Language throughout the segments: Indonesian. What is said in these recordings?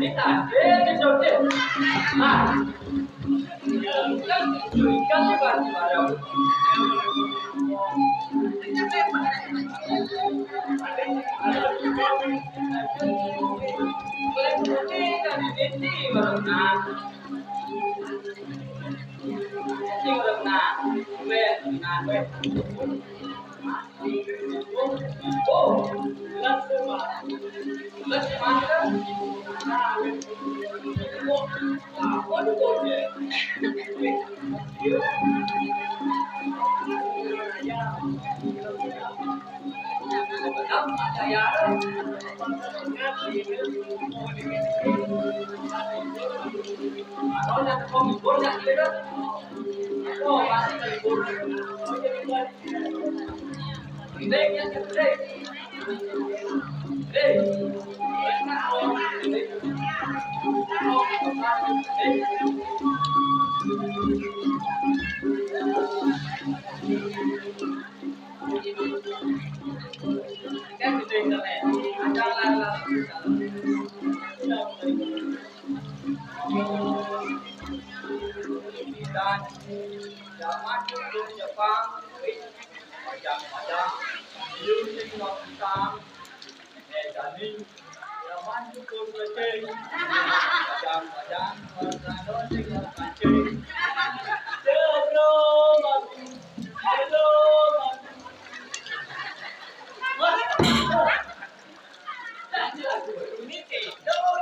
Kita dia jodoh. Ah, kan curi kan bukan barang. Boleh putih kan ini barang nah. Ini barang nah. Oh, let's what do nói là không bị cố nhận đấy đó. Ô, bà đi về cố đây nhá, đây. Đây. Cái chuyện này anh đang là dan zaman dulu Jepang macam-macam music tentang jadi zaman dulu kecil macam-macam orang tinggal kecil hello ini tidur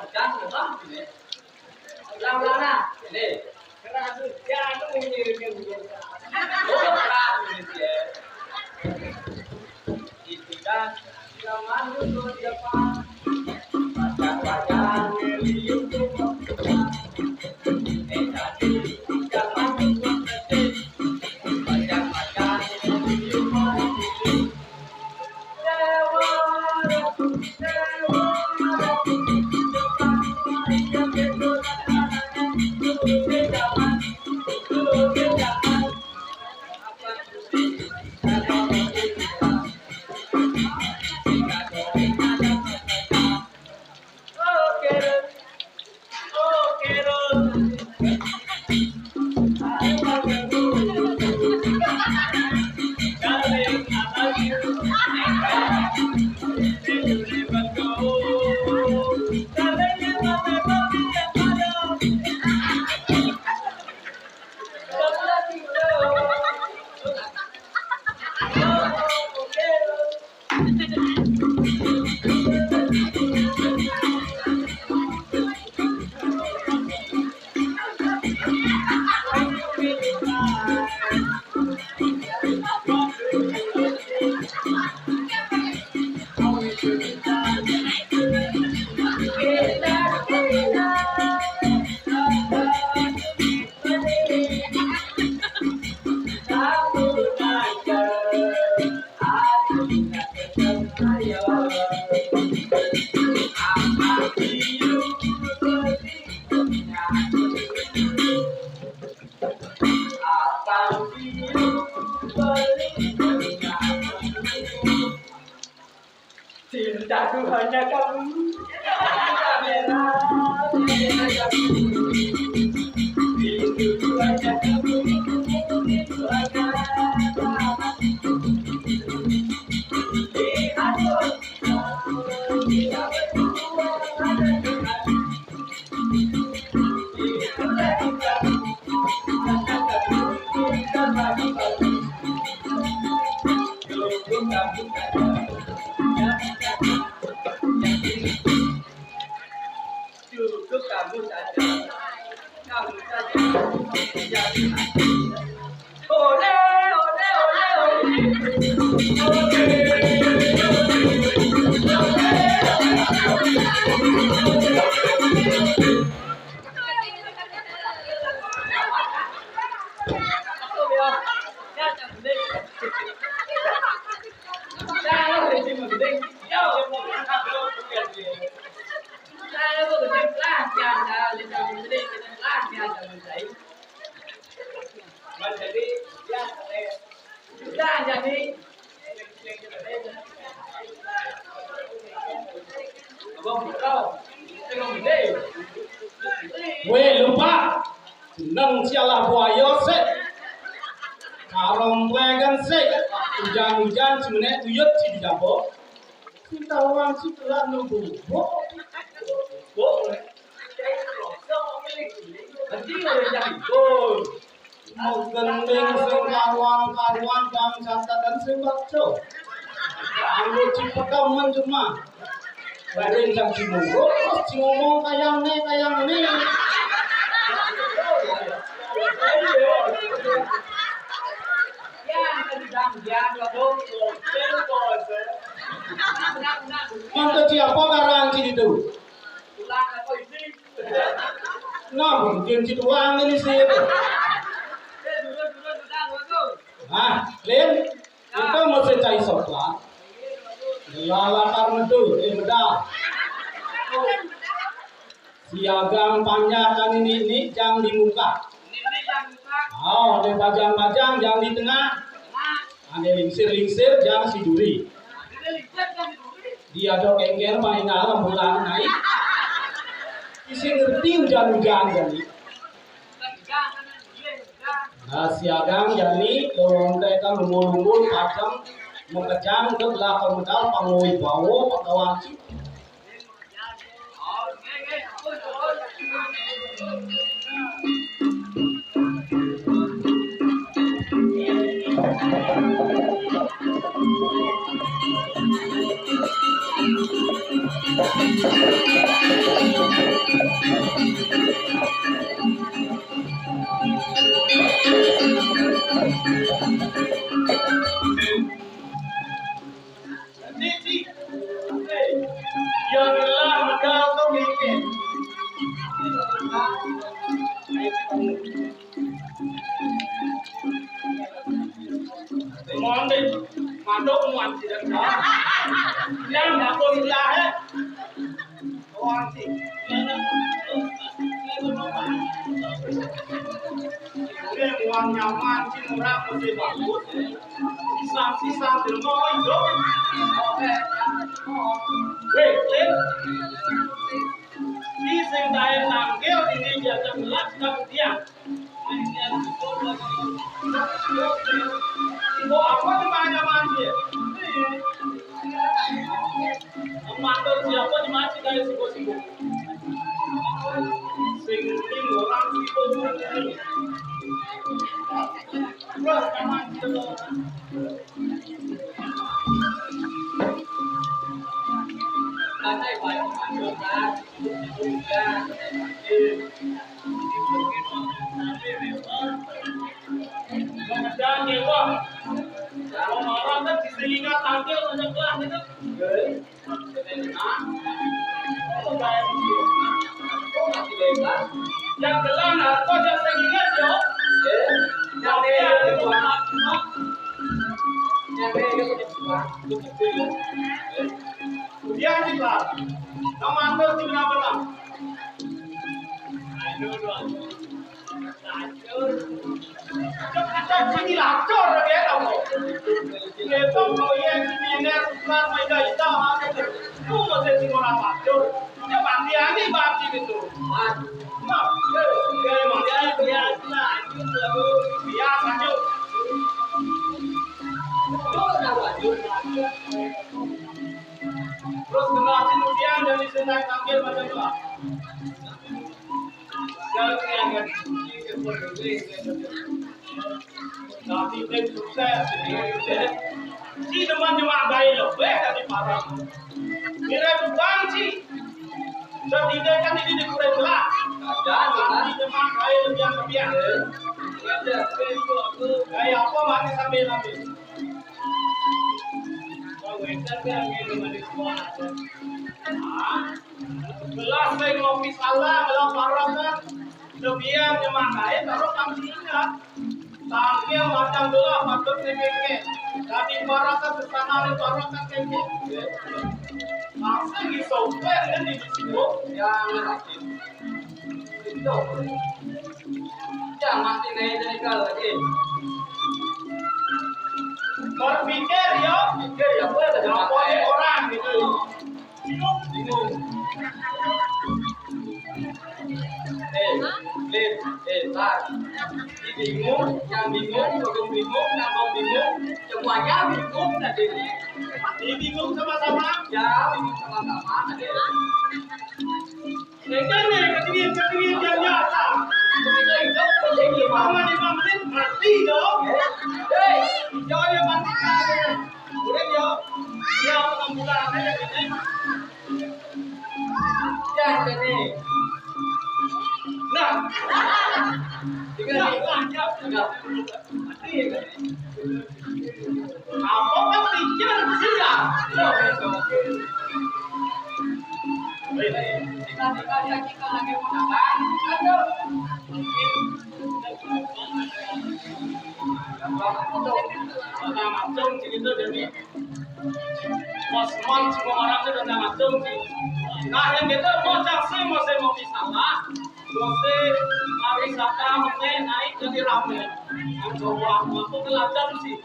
jangan lupa làm nè để cái ra cứ cha nó như itu dan zaman dulu Jepang baca-baca di YouTube tadi zaman dulu kecil baca-baca di YouTube Cintaku hanya kamu. Rinduku hanya kamu. Itu hanya cukup kamu saja. Kamu saja. Ole, ole, ole, jadi Abang tahu, tengok ini. Weh lupa, nang sialah buaya sek, karong wegan sek, hujan-hujan semenit tuyut si dijambo. Kita orang si telah nunggu. Boleh. Nanti ada yang ikut. Mau gending sing karuan dan catatan sing baca. Anggo cipedaman cuma. Bareng jam cimunggo, terus ngomong kayang nih. Untuk siapa karang sini tuh? Nah, mungkin situ angin sih. Ah, Len, kita mesti cari soklat. Lala karena tuh, bedah. Siagam panjang ini jam di muka. Oh, ada bajang-bajang jam di tengah. Ada lingsir jam si duri. Dia ada kengker mainan bulan naik. Isi ngerti hujan-hujan jadi. Nah, siagam jadi lorong mereka lumur-lumur macam mengejang ke belakang medal pangoi bawo pakawanci. Yang hilang medal tu mikir. Món đi, mà đốt ngoan thì được đó. Yang mà cô đi la hết. Ngoan thì Cái ngoan nhà man chứ nó ra có gì bảo bút. Xí xăm thì nó ngồi đốt. Wait, lên. Đi sinh đại làm kêu thì đi giờ chậm lắc chậm tiền. Bộ áo có cái ba nhà man gì? Man tôi thì áo có cái man chỉ cái sibo. Sinh đi ngủ ăn sibo luôn. Rồi cái man kia rồi. Anh này phải được ra, Jangan kecewa. Kalau marah kan sisanya tampil saja kelas itu. Yang gelang atau yang ingat yo. yang dia itu anak, yang dia itu Dia di kelas. Nama anda di mana benar? Chúng chỉ làm cho rồi đấy đâu. Người không có yên thì nên làm mấy đời sao hả? Không có thể chỉ làm bạn thôi. Nếu bạn đi ăn đi bạn chỉ biết rồi. Mà cái mà cái là như là bia sao chứ? itu dah buat Terus generasi kemudian dari senang tampil macam tu. Sekarang yang tapi tim sukses si teman cuma bayi lebih dari parah. Kira bukan sih. Setidak kan ini dikurang belah. Tapi teman bayi lebih yang kebiang. ada itu aku Gaya apa mati sambil ambil. Gelas saya ngopi salah kalau parah kan lebihan nyemakai taruh kamsinya tampil macam dulu patut dikeke tapi parah kan sesana ni parah kan keke langsung disoper kan di situ yang aktif itu yang mati naik dari kalau lagi berpikir ya Tar. Bingung, yang bingung, belum bingung, yang bingung, semuanya bingung tadi. Bingung sama-sama. Ya, bingung sama-sama tadi. Nih, ketinggian yang nyata. Ketika hidup, ketika Lima menit mati dong. Jangan yang mati kan. Udah dia 6 bulan aja ini. ya jadi. Nah, Tinggal apa kan pikir siap. Macam gitu jadi semua orang itu udah macam sih. Nah yang gitu mau cari mau pisah lah. Mari saka naik jadi ramai. Coba aku belajar sih.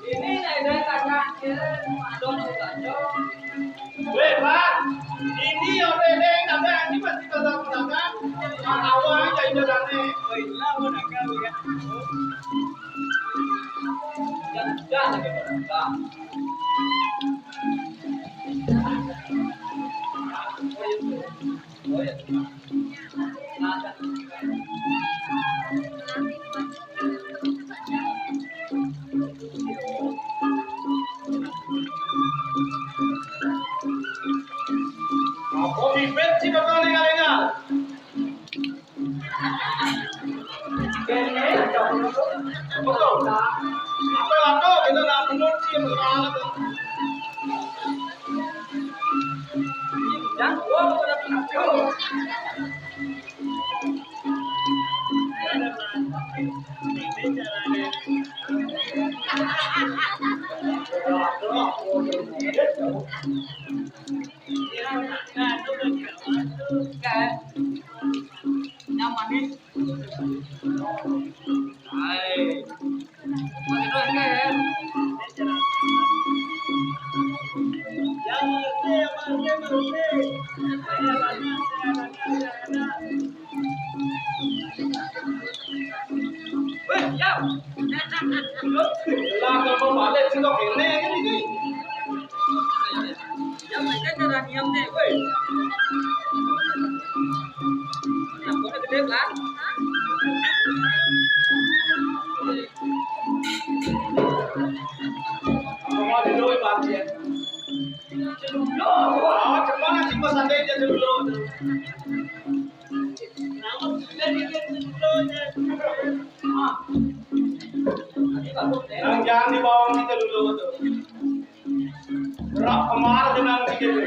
Ini ada kakaknya, Weh, Pak. Ini yang redeng ada ini masih kata-kata. Awal aja itu dane. Jangan lagi berangkat. Oh ya. Apa bibit sih bakal lengal-lengal? Betul. Apa kita nak menurut sih mengalah. Yang gua udah pernah. Lah kalau balik sih kok ini ini. Yang mereka cara niam deh, woi. Yang gua gede kan? Mau di dulu Pak ya. Oh, cepat nanti pas ada aja dulu. Yang jangan dibawa kita dulu tuh. Berak kemarin dengan kita.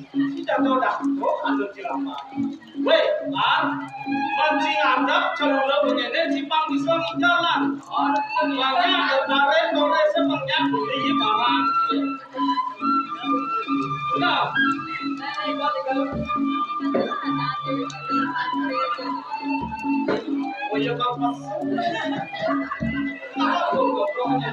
Kita tahu dah, oh anduk cilama. Weh, kan? Mancing andap celula begini simpang bisa jalan. Yang tertarik boleh semuanya beli barang. Nah, oh iya kapas. Aku gobloknya.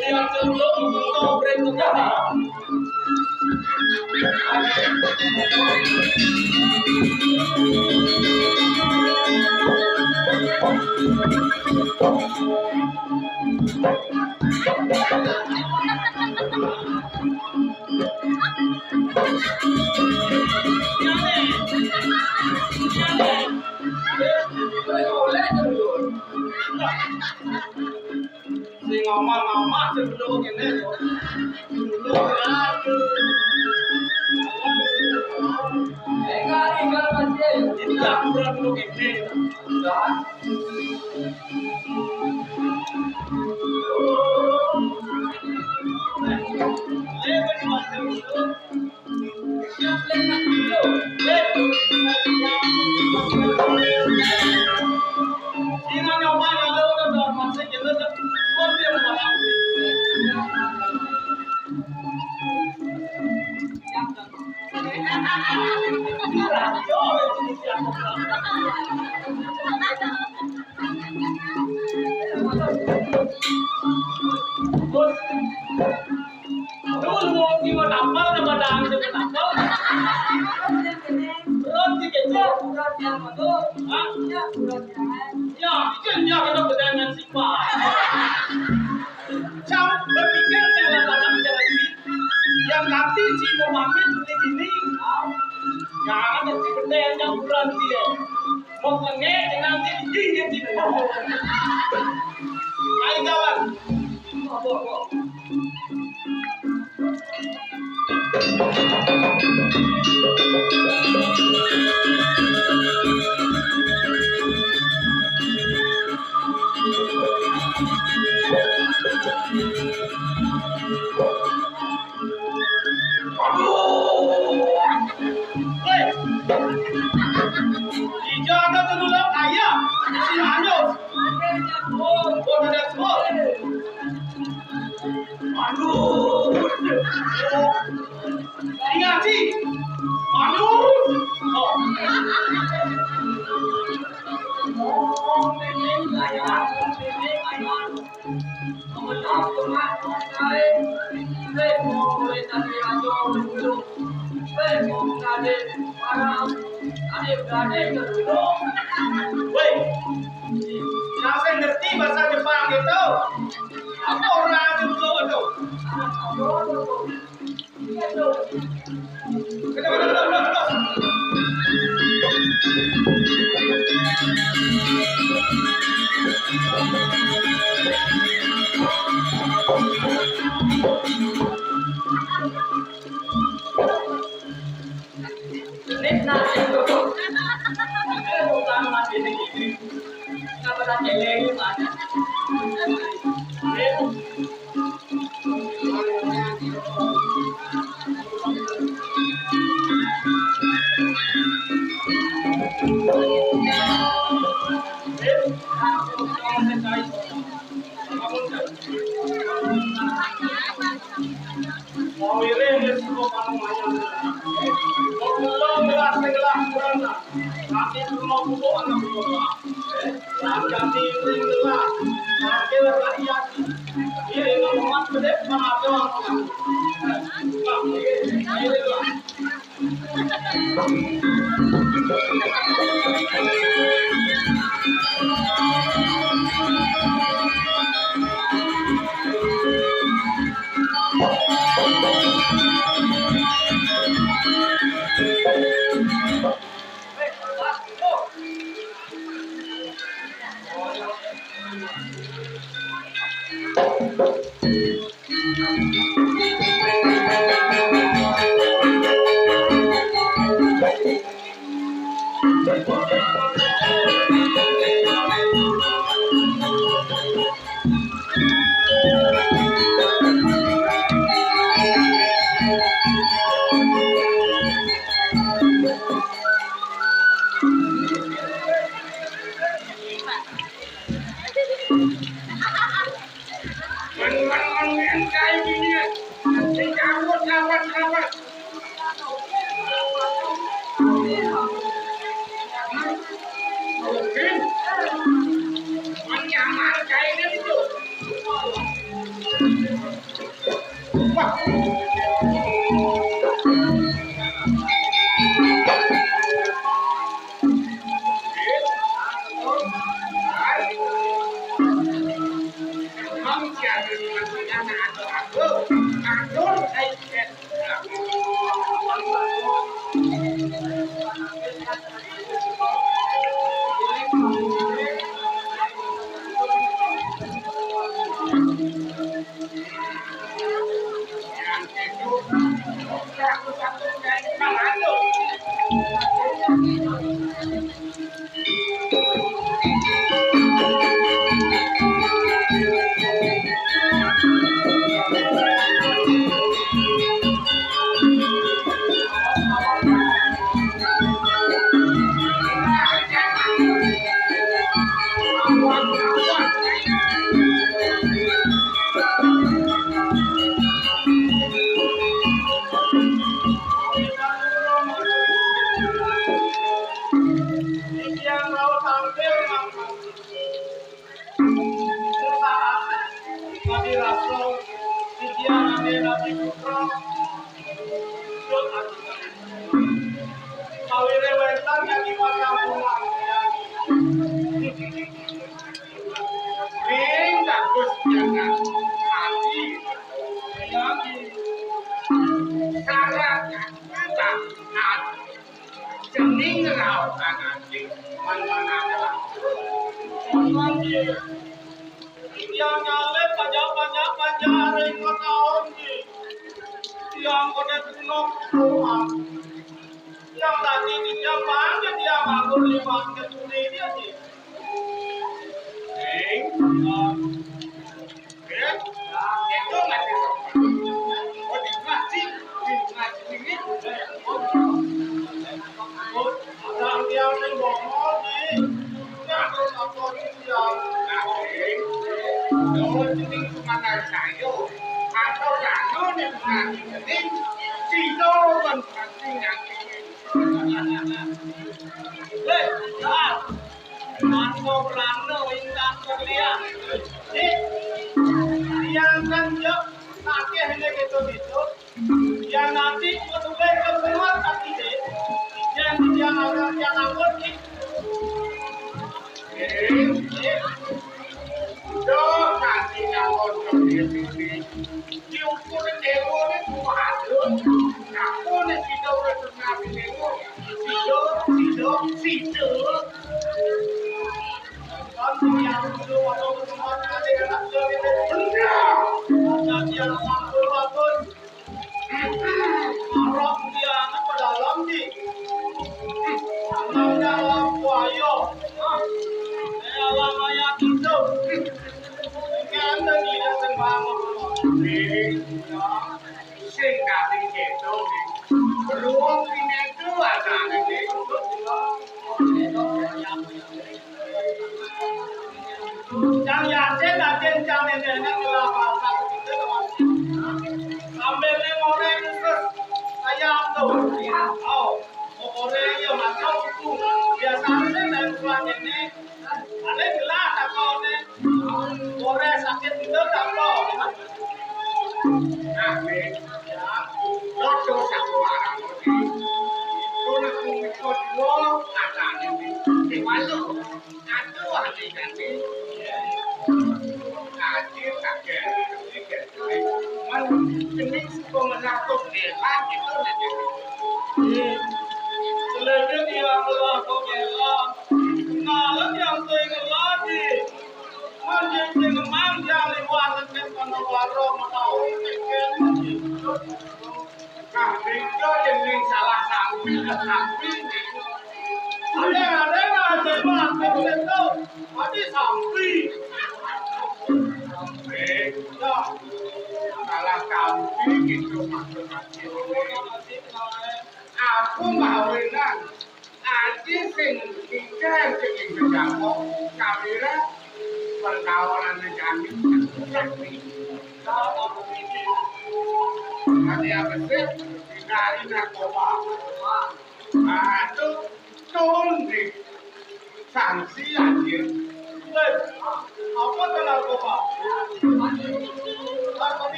Yang Sing ngomong-ngomong sebelum ini tuh. Tinggal masih. Ini laporan dulu ini. Berpikir jalan dalam jalan ini yang nanti si pemamit di sini jangan ada si benda yang berhenti ya mau lengek nanti digigit di bawah. Ayo kawan. Dijaga terulap ayah si hanyut. Oh, ada semua. Aduh. Ingat sih. Aduh. Oh. Woi, saya ngerti bahasa Jepang itu. Apa orang Jepang itu?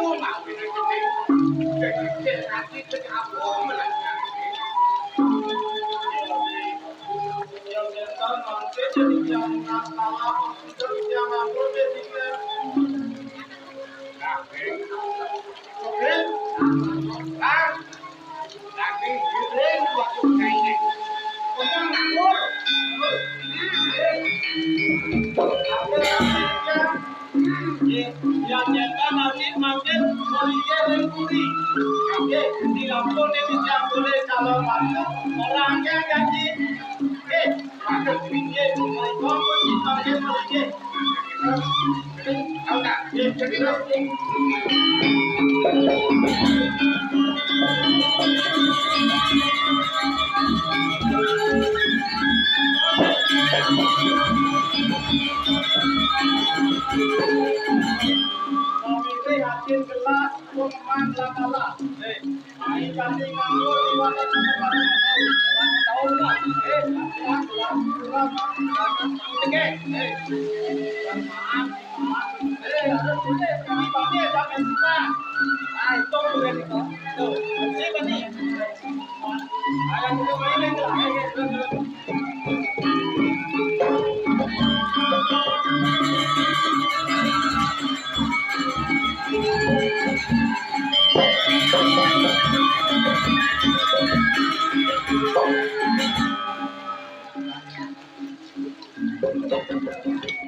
mau ini gede. Jadi nanti ke aku melangkah. Yang tentang nanti jadi jangan salah sudah jangan boleh tidak. Oke. Ah. Lagi gede waktu kayaknya. Untuk nganggur. Yang nyata nanti makin boleh lemburi. Oke, tidak boleh tidak boleh kalau masuk orangnya jadi. Masuk ini mereka pun kita boleh. Tahu tak? Jadi hasil gelas pemain lama. Ini kami nganggur di mana tahun lah.